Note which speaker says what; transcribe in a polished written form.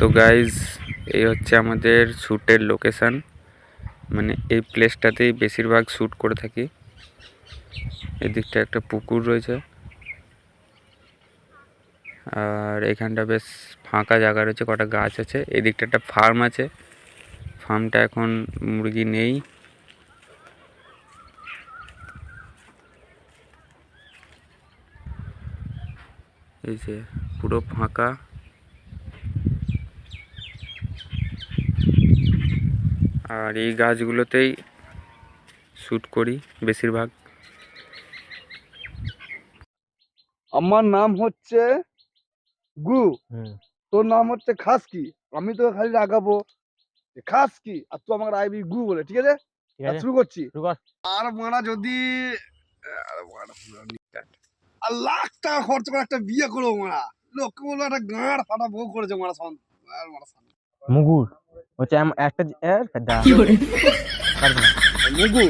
Speaker 1: তো গাইজ এই হচ্ছে আমাদের শ্যুটের লোকেশান, মানে এই প্লেসটাতেই বেশিরভাগ শ্যুট করে থাকি। এদিকটা একটা পুকুর রয়েছে আর এখানটা বেশ ফাঁকা জায়গা রয়েছে, কটা গাছ আছে। এদিকটা একটা ফার্ম আছে, ফার্মটা এখন মুরগি নেই। এই যে পুরো ফাঁকা। আর এই গাছগুলোতেই শ্যুট করি বেশিরভাগ।
Speaker 2: আমার নাম হচ্ছে গু, তোর নাম হচ্ছে খাসকি। আমি তো খালি রাগাবো খাসকি আর তুই আমাকে রাখবি গু বলে, ঠিক আছে? শুরু করছি। আর মারা যদি আর লাখ টাকা খরচ করে একটা বিয়ে করবো মারা, লোককে বলবো একটা গাঁড় ফাটা বউ করেছে মারা
Speaker 3: মুগুর হচ্ছে একটা
Speaker 2: মুগু